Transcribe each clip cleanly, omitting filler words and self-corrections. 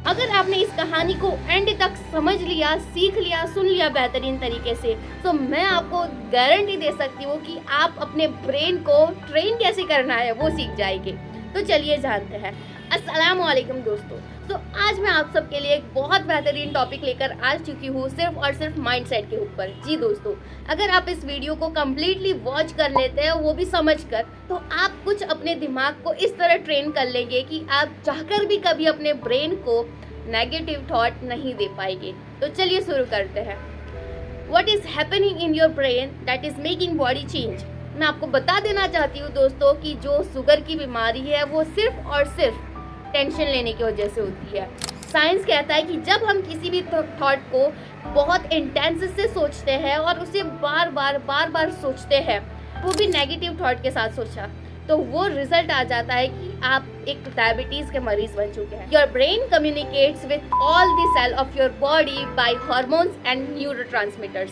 अगर आपने इस कहानी को एंड तक समझ लिया, सीख लिया, सुन लिया बेहतरीन तरीके से, तो मैं आपको गारंटी दे सकती हूँ कि आप अपने ब्रेन को ट्रेन कैसे करना है वो सीख जाएंगे। तो चलिए जानते हैं। अस्सलाम वालेकुम दोस्तों। तो आज मैं आप सबके लिए एक बहुत बेहतरीन टॉपिक लेकर आ चुकी हूँ, सिर्फ और सिर्फ माइंडसेट के ऊपर। जी दोस्तों, अगर आप इस वीडियो को कम्प्लीटली वॉच कर लेते हैं, वो भी समझ कर, तो आप कुछ अपने दिमाग को इस तरह ट्रेन कर लेंगे कि आप चाहकर भी कभी अपने ब्रेन को नेगेटिव थॉट नहीं दे पाएंगे। तो चलिए शुरू करते हैं। What is happening in your brain that is making body change? मैं आपको बता देना चाहती हूँ दोस्तों कि जो शुगर की बीमारी है वो सिर्फ और सिर्फ टेंशन लेने की वजह से होती है। साइंस कहता है कि जब हम किसी भी थॉट को बहुत इंटेंस से सोचते हैं और उसे बार बार सोचते हैं, वो भी नेगेटिव थॉट के साथ सोचा, तो वो रिजल्ट आ जाता है कि आप एक डायबिटीज के मरीज बन चुके हैं। Your brain communicates with all the cell of your body by hormones and neurotransmitters.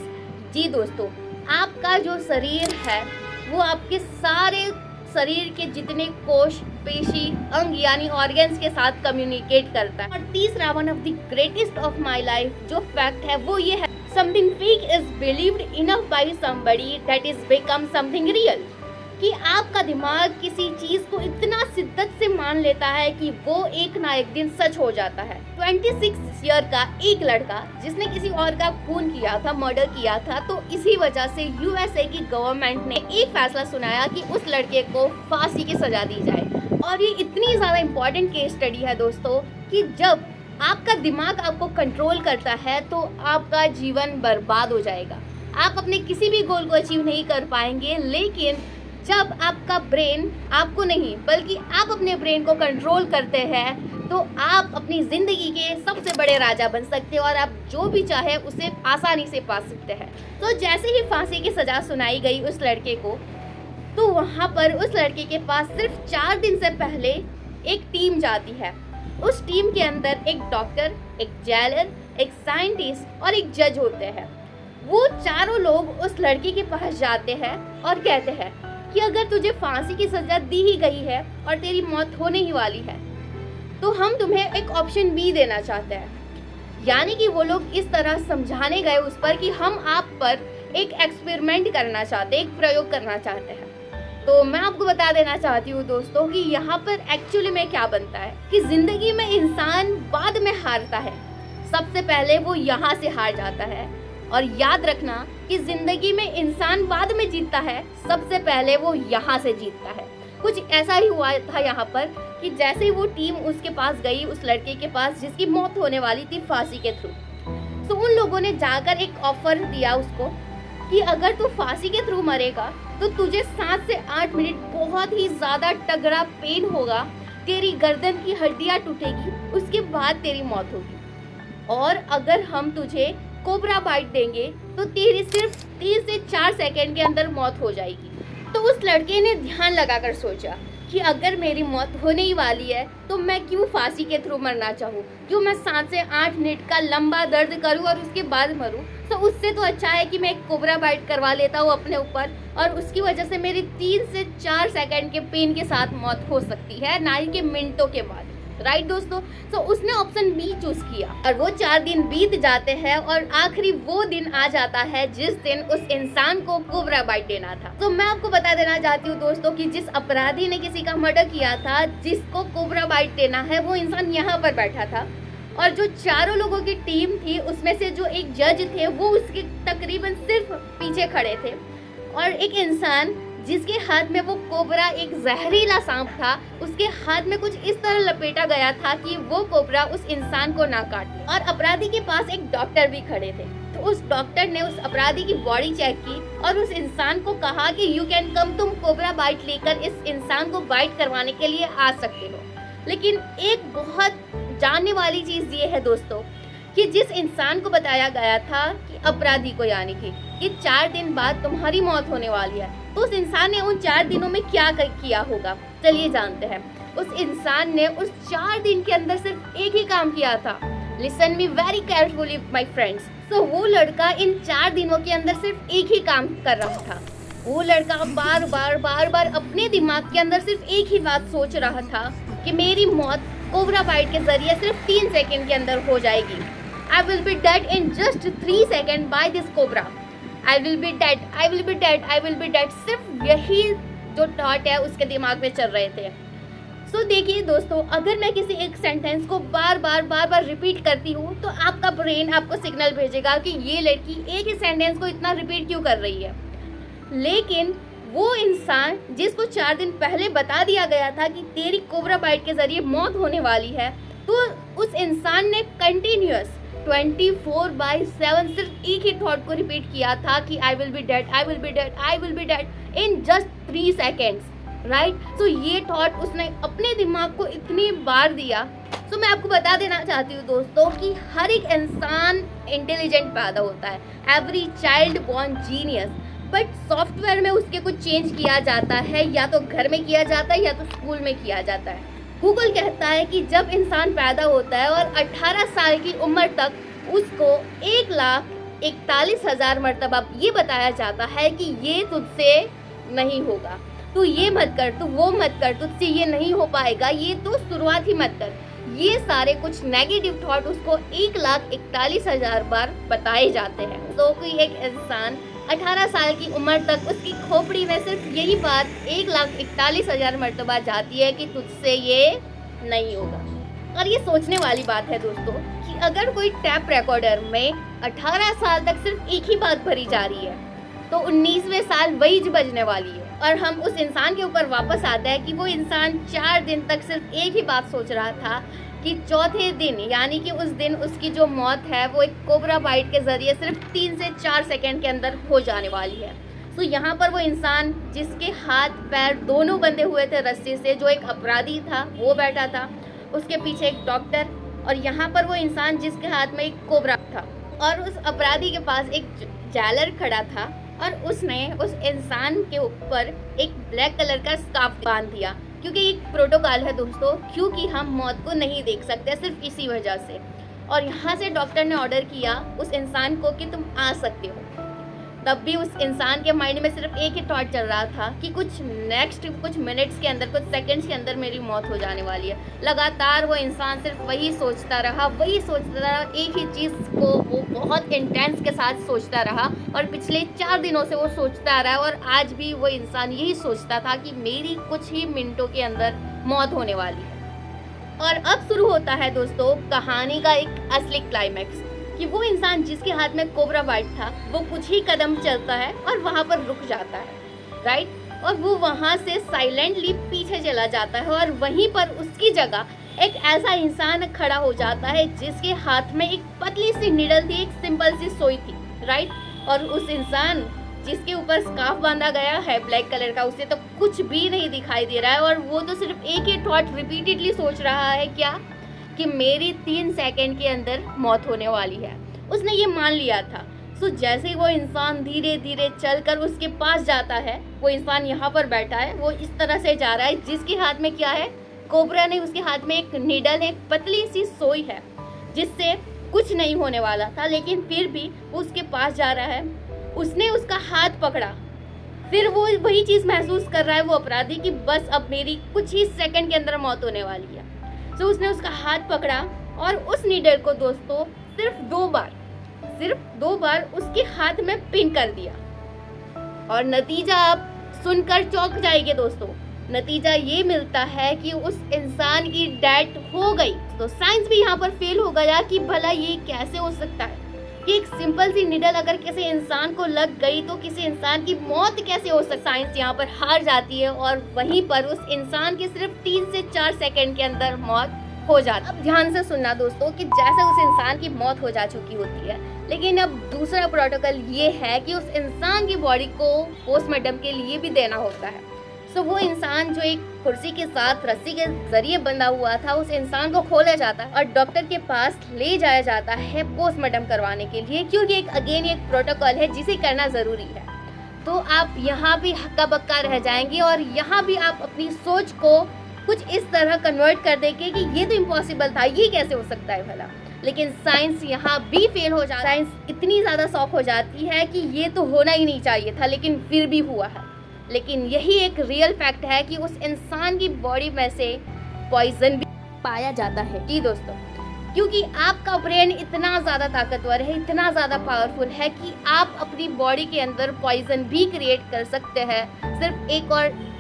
जी दोस्तों, आपका जो शरीर है वो आपके सारे शरीर के जितने कोश, पेशी, अंग यानी ऑर्गन्स के साथ कम्युनिकेट करता है। और तीसरा, one of the greatest of my life जो फैक्ट है वो ये है, something fake is believed enough by somebody that is become something real. कि आपका दिमाग किसी चीज को इतना शिद्दत से मान लेता है कि वो एक ना एक दिन सच हो जाता है। 26 ईयर का एक लड़का जिसने किसी और का खून किया था, मर्डर किया था, तो इसी वजह से यूएसए की गवर्नमेंट ने एक फैसला सुनाया कि उस लड़के को फांसी की सजा दी जाए। और ये इतनी ज्यादा इम्पोर्टेंट केस स्टडी है दोस्तों कि जब आपका दिमाग आपको कंट्रोल करता है तो आपका जीवन बर्बाद हो जाएगा। आप अपने किसी भी गोल को अचीव नहीं कर पाएंगे। लेकिन जब आपका ब्रेन आपको नहीं बल्कि आप अपने ब्रेन को कंट्रोल करते हैं तो आप अपनी ज़िंदगी के सबसे बड़े राजा बन सकते हैं और आप जो भी चाहे उसे आसानी से पा सकते हैं। तो जैसे ही फांसी की सज़ा सुनाई गई उस लड़के को, तो वहाँ पर उस लड़के के पास सिर्फ 4 दिन से पहले एक टीम जाती है। उस टीम के अंदर एक डॉक्टर, एक जेलर, एक साइंटिस्ट और एक जज होते हैं। वो चारों लोग उस लड़के के पास जाते हैं और कहते हैं कि अगर तुझे फांसी की सजा दी ही गई है और तेरी मौत होने ही वाली है, तो हम तुम्हें एक ऑप्शन बी देना चाहते हैं। यानी कि वो लोग इस तरह समझाने गए उस पर कि हम आप पर एक एक्सपेरिमेंट करना चाहते हैं, एक प्रयोग करना चाहते हैं। तो मैं आपको बता देना चाहती हूँ दोस्तों कि यहाँ पर एक्चुअली में क्या बनता है कि जिंदगी में इंसान बाद में हारता है, सबसे पहले वो यहाँ से हार जाता है। और याद रखना कि जिंदगी में इंसान बाद में जीतता है, सबसे पहले वो यहाँ से जीतता है। कुछ ऐसा ही हुआ था यहाँ पर कि जैसे ही वो टीम उसके पास गई, उस लड़के के पास जिसकी मौत होने वाली थी फांसी के थ्रू, तो उन लोगों ने जाकर एक ऑफर दिया उसको कि अगर तू फांसी के थ्रू मरेगा तो तुझे 7 से 8 मिनट बहुत ही ज़्यादा तगड़ा पेन होगा, तेरी गर्दन की हड्डियाँ टूटेगी, उसके बाद तेरी मौत होगी। और अगर हम तुझे कोबरा बाइट देंगे तो तेरी सिर्फ 3 से 4 सेकंड के अंदर मौत हो जाएगी। तो उस लड़के ने ध्यान लगाकर सोचा कि अगर मेरी मौत होने ही वाली है तो मैं क्यों फांसी के थ्रू मरना चाहूँ, क्यों मैं 7 से 8 मिनट का लंबा दर्द करूँ और उसके बाद मरूँ। तो उससे तो अच्छा है कि मैं एक कोबरा बाइट करवा लेता हूँ अपने ऊपर और उसकी वजह से मेरी 3 से 4 सेकंड के पेन के साथ मौत हो सकती है, ना ही कि मिनटों के बाद। राइट दोस्तों, तो उसने ऑप्शन बी चूज किया और वो 4 दिन बीत जाते हैं और आखिरी वो दिन आ जाता है जिस दिन उस इंसान को कोबरा बाइट देना था। तो मैं आपको बता देना चाहती हूँ दोस्तों कि जिस अपराधी ने किसी का मर्डर किया था, जिसको कोबरा बाइट देना है, वो इंसान यहाँ पर बैठा था। और जो चारों लोगों की टीम थी उसमें से जो एक जज थे वो उसके तकरीबन सिर्फ पीछे खड़े थे। और एक इंसान जिसके हाथ में वो कोबरा, एक जहरीला सांप था, उसके हाथ में कुछ इस तरह लपेटा गया था कि वो कोबरा उस इंसान को ना काटे। और अपराधी के पास एक डॉक्टर भी खड़े थे। तो उस डॉक्टर ने उस अपराधी की बॉडी चेक की और उस इंसान को कहा कि यू कैन कम, तुम कोबरा बाइट लेकर इस इंसान को बाइट करवाने के लिए आ सकते हो। लेकिन एक बहुत जानने वाली चीज़ ये है दोस्तों कि जिस इंसान को बताया गया था कि अपराधी को, यानी कि 4 दिन बाद तुम्हारी मौत होने वाली है, तो उस इंसान ने उन 4 दिनों में क्या किया होगा, चलिए जानते हैं। उस इंसान ने उस 4 दिन के अंदर सिर्फ एक ही काम किया था। Listen me very carefully my friends. तो वो लड़का इन 4 दिनों के अंदर सिर्फ एक ही काम कर रहा था। वो लड़का बार बार अपने दिमाग के अंदर सिर्फ एक ही बात सोच रहा था कि मेरी मौत कोबरा बाइट के जरिए सिर्फ 3 सेकंड के अंदर हो जाएगी। आई will be dead in just 3 second by this cobra. I will be dead, I will be dead, I will be dead. सिर्फ यही जो थॉट है उसके दिमाग में चल रहे थे। सो देखिए दोस्तों, अगर मैं किसी एक सेंटेंस को बार बार रिपीट करती हूँ तो आपका ब्रेन आपको सिग्नल भेजेगा कि ये लड़की एक ही सेंटेंस को इतना रिपीट क्यों कर रही है। लेकिन वो इंसान जिसको 4 दिन पहले बता दिया गया था कि तेरी कोबरा बाइट के ज़रिए मौत होने वाली है, तो उस इंसान ने कंटिन्यूअस 24/7 सिर्फ एक ही थॉट को रिपीट किया था कि I will be dead, I will be dead, I will be dead in just 3 seconds, right. So ये थॉट उसने अपने दिमाग को इतनी बार दिया। सो मैं आपको बता देना चाहती हूँ दोस्तों कि हर एक इंसान इंटेलिजेंट पैदा होता है, every child born genius, but software में उसके कुछ चेंज किया जाता है, या तो घर में किया जाता है या तो स्कूल में किया जाता है। गूगल कहता है कि जब इंसान पैदा होता है और 18 साल की उम्र तक उसको 1,41,000 मरतबा ये बताया जाता है कि ये तुझसे नहीं होगा, तू ये मत कर, तू वो मत कर, तुझसे ये नहीं हो पाएगा, ये तो शुरुआत ही मत कर। ये सारे कुछ नेगेटिव थॉट उसको 1,41,000 बार बताए जाते हैं। तो कोई एक इंसान 18 साल की उम्र तक उसकी खोपड़ी में सिर्फ यही बात 1,41,000 मरतबा जाती है कि तुझसे ये नहीं होगा। और ये सोचने वाली बात है दोस्तों कि अगर कोई टैप रिकॉर्डर में 18 साल तक सिर्फ एक ही बात भरी जा रही है तो 19वें साल वही बजने वाली है। और हम उस इंसान के ऊपर वापस आते हैं कि वो इंसान 4 दिन तक सिर्फ एक ही बात सोच रहा था कि चौथे दिन यानी कि उस दिन उसकी जो मौत है वो एक कोबरा बाइट के ज़रिए सिर्फ 3 से 4 सेकंड के अंदर हो जाने वाली है। तो यहाँ पर वो इंसान जिसके हाथ पैर दोनों बंधे हुए थे रस्सी से, जो एक अपराधी था वो बैठा था, उसके पीछे एक डॉक्टर, और यहाँ पर वो इंसान जिसके हाथ में एक कोबरा था, और उस अपराधी के पास एक जेलर खड़ा था और उसने उस इंसान के ऊपर एक ब्लैक कलर का स्कार्फ बांध दिया, क्योंकि एक प्रोटोकॉल है दोस्तों, क्योंकि हम मौत को नहीं देख सकते सिर्फ इसी वजह से। और यहाँ से डॉक्टर ने ऑर्डर किया उस इंसान को कि तुम आ सकते हो। तब भी उस इंसान के माइंड में सिर्फ एक ही थॉट चल रहा था कि कुछ मिनट्स के अंदर, कुछ सेकंड्स के अंदर मेरी मौत हो जाने वाली है। लगातार वो इंसान सिर्फ वही सोचता रहा, एक ही चीज़ को वो बहुत इंटेंस के साथ सोचता रहा, और पिछले 4 दिनों से वो सोचता रहा, और आज भी वो इंसान यही सोचता था कि मेरी कुछ ही मिनटों के अंदर मौत होने वाली है। और अब शुरू होता है दोस्तों कहानी का एक असली क्लाइमैक्स, कि वो इंसान जिसके हाथ में कोबरा बाइट था वो कुछ ही कदम चलता है और वहाँ पर रुक जाता है, राइट। और वो वहाँ से साइलेंटली पीछे चला जाता है, और वहीं पर उसकी जगह एक ऐसा इंसान खड़ा हो जाता है जिसके हाथ में एक पतली सी निडल थी, एक सिंपल सी सुई थी, राइट। और उस इंसान जिसके ऊपर स्कार्फ बांधा गया है ब्लैक कलर का, उसे तो कुछ भी नहीं दिखाई दे रहा है, और वो तो सिर्फ एक ही थॉट रिपीटेडली सोच रहा है, क्या कि मेरी 3 सेकंड के अंदर मौत होने वाली है। उसने ये मान लिया था। सो जैसे ही वो इंसान धीरे धीरे चलकर उसके पास जाता है, वो इंसान यहाँ पर बैठा है, वो इस तरह से जा रहा है जिसके हाथ में क्या है, कोबरा नहीं, उसके हाथ में एक नीडल है, एक पतली सी सोई है जिससे कुछ नहीं होने वाला था, लेकिन फिर भी वो उसके पास जा रहा है। उसने उसका हाथ पकड़ा, फिर वो वही चीज़ महसूस कर रहा है वो अपराधी कि बस अब मेरी कुछ ही सेकंड के अंदर मौत होने वाली है। तो उसने उसका हाथ पकड़ा और उस नीडल को दोस्तों सिर्फ 2 बार उसके हाथ में पिन कर दिया। और नतीजा आप सुनकर चौंक जाएंगे दोस्तों। नतीजा ये मिलता है कि उस इंसान की डेथ हो गई। तो साइंस भी यहाँ पर फेल हो गया कि भला ये कैसे हो सकता है कि एक सिंपल सी निडल अगर किसी इंसान को लग गई तो किसी इंसान की मौत कैसे हो सकती। साइंस यहाँ पर हार जाती है और वहीं पर उस इंसान की सिर्फ 3 से 4 सेकंड के अंदर मौत हो जाती है। अब ध्यान से सुनना दोस्तों कि जैसे उस इंसान की मौत हो जा चुकी होती है, लेकिन अब दूसरा प्रोटोकॉल ये है कि उस इंसान की बॉडी को पोस्टमार्टम के लिए भी देना होता है। सो वो इंसान जो एक कुर्सी के साथ रस्सी के जरिए बंधा हुआ था, उस इंसान को खोला जाता है और डॉक्टर के पास ले जाया जाता है पोस्टमार्टम करवाने के लिए, क्योंकि एक प्रोटोकॉल है जिसे करना ज़रूरी है। तो आप यहाँ भी हक्का बक्का रह जाएंगे और यहाँ भी आप अपनी सोच को कुछ इस तरह कन्वर्ट कर देंगे कि ये तो इम्पॉसिबल था, ये कैसे हो सकता है भला। लेकिन साइंस यहाँ भी फेल हो जाता है। साइंस इतनी ज़्यादा शॉक हो जाती है कि ये तो होना ही नहीं चाहिए था, लेकिन फिर भी हुआ है। लेकिन यही एक रियल फैक्ट है कि उस इंसान की बॉडी में से पॉइजन भी पाया जाता है। जी दोस्तों, क्योंकि आपका ब्रेन इतना ज़्यादा ताकतवर है, इतना ज़्यादा पावरफुल है कि आप अपनी बॉडी के अंदर पॉइजन भी क्रिएट कर सकते हैं सिर्फ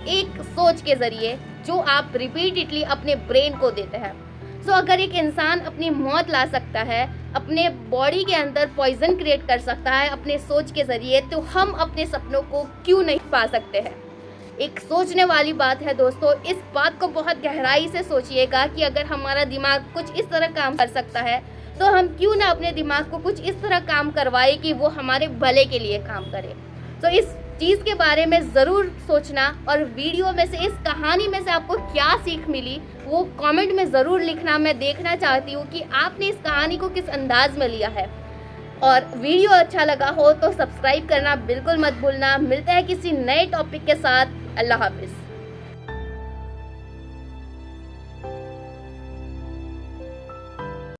एक सोच के ज़रिए जो आप रिपीटेडली अपने ब्रेन को देते हैं। सो अगर एक इंसान अपनी मौत ला सकता है, अपने बॉडी के अंदर पॉइजन क्रिएट कर सकता है अपने सोच के ज़रिए, तो हम अपने सपनों को क्यों नहीं पा सकते हैं। एक सोचने वाली बात है दोस्तों। इस बात को बहुत गहराई से सोचिएगा कि अगर हमारा दिमाग कुछ इस तरह काम कर सकता है तो हम क्यों ना अपने दिमाग को कुछ इस तरह काम करवाए कि वो हमारे भले के लिए काम करे। तो इस चीज़ के बारे में ज़रूर सोचना, और वीडियो में से, इस कहानी में से आपको क्या सीख मिली वो कमेंट में ज़रूर लिखना। मैं देखना चाहती हूँ कि आपने इस कहानी को किस अंदाज में लिया है। और वीडियो अच्छा लगा हो तो सब्सक्राइब करना बिल्कुल मत भूलना। मिलते हैं किसी नए टॉपिक के साथ। अल्लाह हाफिज़।